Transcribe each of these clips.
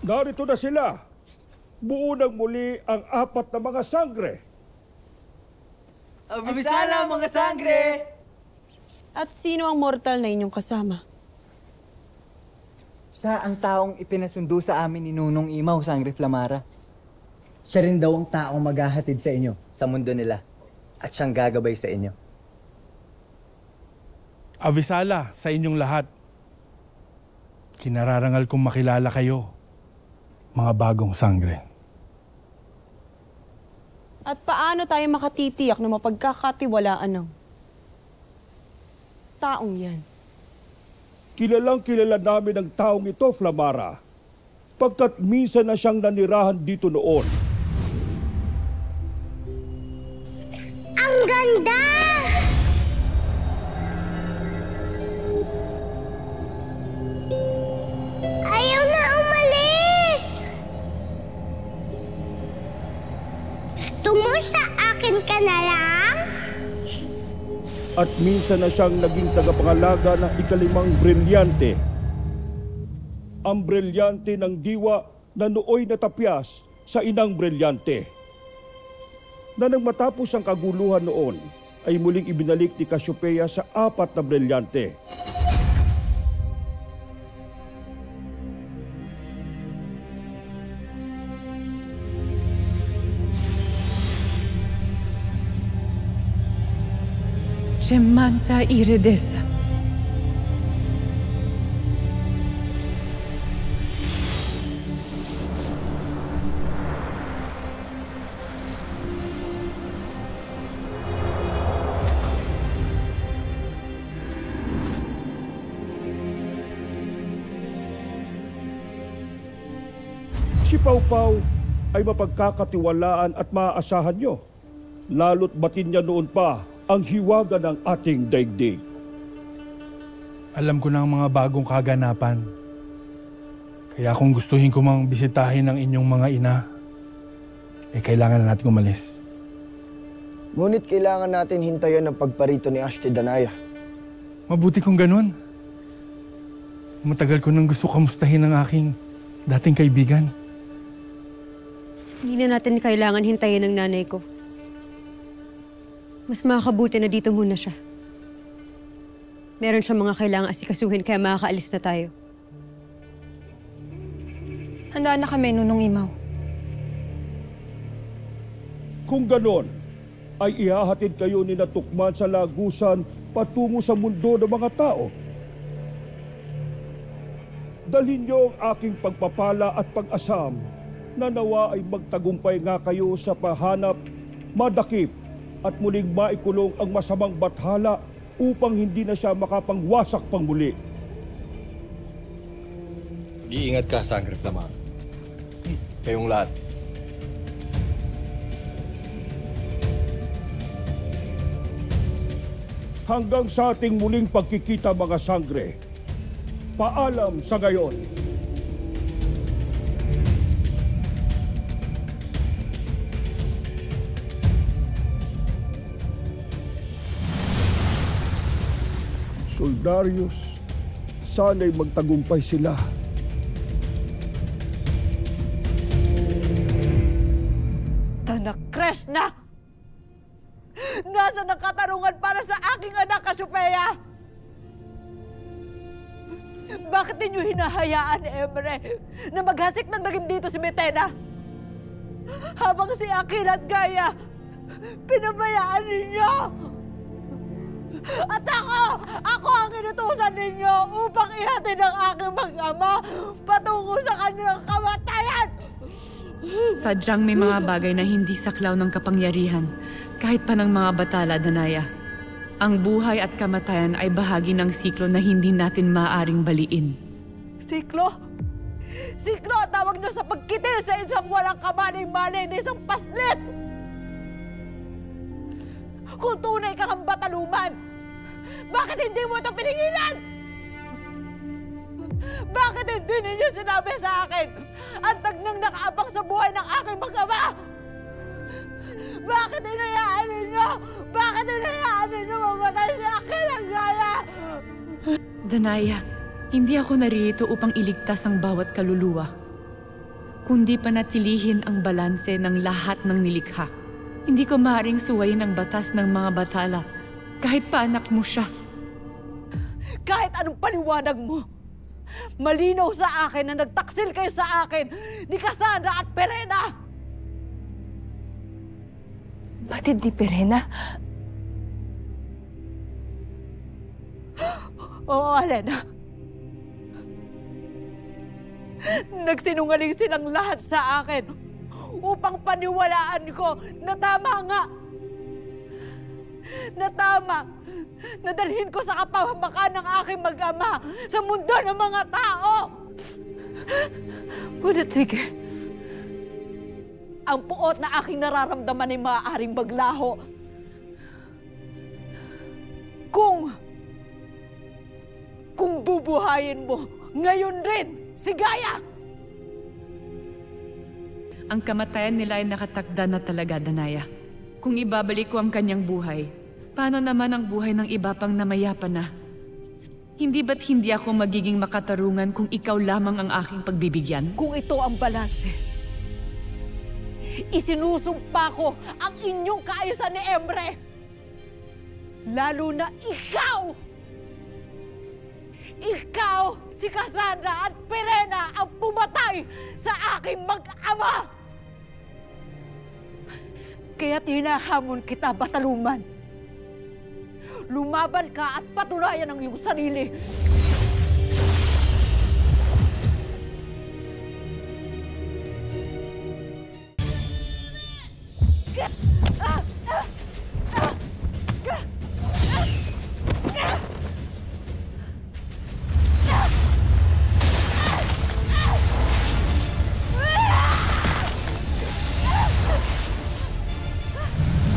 Narito na sila. Buo ng muli ang apat na mga sangre. Abisala, mga sangre! At sino ang mortal na inyong kasama? Siya ang taong ipinasundo sa amin ni Nunong Imaw, Sangre Flamara. Siya rin daw ang taong maghahatid sa inyo sa mundo nila at siyang gagabay sa inyo. Avisala sa inyong lahat. Kinararangal kong makilala kayo, mga bagong sangre. At paano tayo makatitiyak na mapagkakatiwalaan ng taong yan? Kilalang kilala namin ang taong ito, Flamara, pagkat minsan na siyang nanirahan dito noon. Ang ganda! Ayaw na umalis! Gusto mo sa akin ka na lang? At minsan na siyang naging tagapangalaga ng ikalimang brilyante. Ang brilyante ng diwa na nooy natapyas sa inang brilyante. Na nang matapos ang kaguluhan noon, ay muling ibinalik ni Cassiopeia sa apat na brilyante. Gemanta iridesa. Si Pau-Pau ay mapagkakatiwalaan at maaasahan nyo. Lalo't batin niya noon pa ang hiwaga ng ating daigdig. Alam ko na ang mga bagong kaganapan. Kaya kung gustuhin ko mang bisitahin ang inyong mga ina, kailangan na natin umalis. Ngunit kailangan natin hintayan ang pagparito ni Ashti Danaya. Mabuti kung ganun. Matagal ko nang gusto kamustahin ang aking dating kaibigan. Hindi na natin kailangan hintayin ng nanay ko. Mas makakabuti na dito muna siya. Meron siyang mga kailangang asikasuhin kaya makakaalis na tayo. Handa na kami, Nunong Imaw. Kung ganon, ay ihahatid kayo ni Natukman sa lagusan patungo sa mundo ng mga tao. Dalhin niyo ang aking pagpapala at pag-asam na nawa ay magtagumpay nga kayo sa pahanap, madakip, at muling maikulong ang masamang bathala upang hindi na siya makapangwasak pang muli. Iingat ka, Sangre Flamara. Kayong lahat. Hanggang sa ating muling pagkikita, mga sangre. Paalam sa gayon. Soldarius, sana'y magtagumpay sila. Tanakres na! Nasaan ang katarungan para sa aking anak, Cassiopeia? Bakit ninyo hinahayaan ni Emre na maghasik ng dagim dito si Metena? Habang si Aquila at Gaia, pinabayaan ninyo! At ako ang inutusan ninyo upang ihatid ang aking mag-ama patungo sa kanilang kamatayan! Sadyang may mga bagay na hindi saklaw ng kapangyarihan, kahit pa ng mga batala, Danaya. Ang buhay at kamatayan ay bahagi ng siklo na hindi natin maaaring baliin. Siklo? Siklo ang tawag nyo sa pagkitil sa isang walang kamaning-maning na isang paslit! Kung tunay kang ang bataluman, bakit hindi mo ito pinigilan? Bakit hindi ninyo sinabi sa akin ang tagnang nakaabang sa buhay ng aking mag-ama? Bakit hinayaan ninyo? Bakit hinayaan ninyo mamatay si Aquila at Gaia? Danaya, hindi ako naririto upang iligtas ang bawat kaluluwa. kundi panatilihin ang balanse ng lahat ng nilikha. Hindi ko maaaring suwayin ang batas ng mga batala kahit pa anak mo siya. Kahit anong paliwanag mo, malinaw sa akin na nagtaksil kayo sa akin ni Cassandra at Perena! Batid ni Perena? Oo, Alena. Nagsinungaling silang lahat sa akin upang paniwalaan ko na tama nga. Na tama. Nadalhin ko sa kapahamakan ng aking mag-ama sa mundo ng mga tao. Ngunit sige, ang puot na aking nararamdaman ay maaaring maglaho kung bubuhayin mo ngayon rin si Gaia. Ang kamatayan nila ay nakatakda na talaga, Danaya. Kung ibabalik ko ang kanyang buhay, paano naman ang buhay ng iba pang namayapa na? Hindi ba't hindi ako magiging makatarungan kung ikaw lamang ang aking pagbibigyan? Kung ito ang balanse, isinusumpa ko ang inyong kaayusan ni Emre. Lalo na ikaw! Ikaw, si Cassandra at Perena ang pumatay sa aking mag-ama! Kaya't hinahamon kita, Bataluman. Lumaban ka at patunayan ang iyong sarili.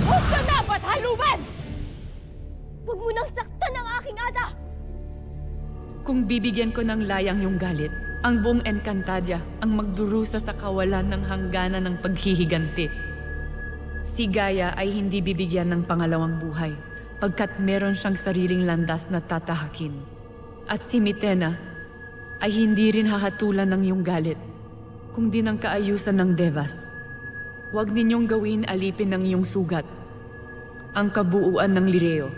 Huwag ka na, Bataluman! Huwag mo nang saktan ang aking ada! Kung bibigyan ko ng layang yung galit, ang buong Encantadia ang magdurusa sa kawalan ng hangganan ng paghihiganti. Si Gaia ay hindi bibigyan ng pangalawang buhay pagkat meron siyang sariling landas na tatahakin. At si Mitena ay hindi rin hahatulan ng iyong galit, kundi ng kaayusan ng Devas. Huwag ninyong gawin alipin ng iyong sugat, ang kabuuan ng Lireo.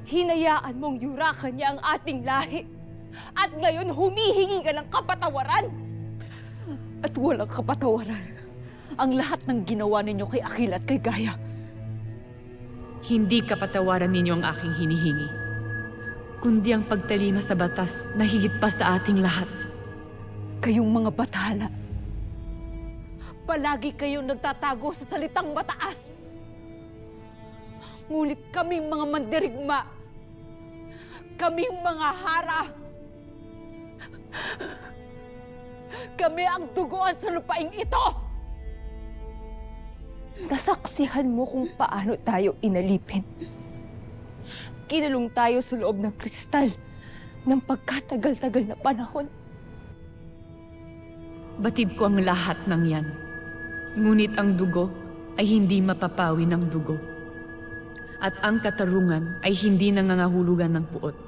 Hinayaan mong yurakan niya ang ating lahi. At ngayon humihingi ka ng kapatawaran. At walang kapatawaran ang lahat ng ginawa ninyo kay Akil at kay Gaia. Hindi kapatawaran ninyo ang aking hinihingi, kundi ang pagtalima sa batas na higit pa sa ating lahat. Kayong mga bathala, palagi kayong nagtatago sa salitang mataas. Ngunit kaming mga mandirigma, kaming mga hara, kami ang duguan sa lupaing ito! Nasaksihan mo kung paano tayo inalipin. Kinulong tayo sa loob ng kristal ng pagkatagal-tagal na panahon. Batid ko ang lahat ng yan. Ngunit ang dugo ay hindi mapapawi ng dugo. At ang katarungan ay hindi nangangahulugan ng puot.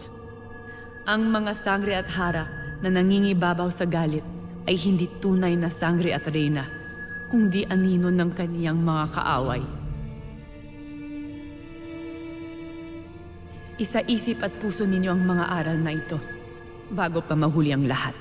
Ang mga sangre at hara na nangingibabaw sa galit ay hindi tunay na sangre at reyna, kundi anino ng kaniyang mga kaaway. Isa-isip at puso ninyo ang mga aral na ito bago pa mahuli ang lahat.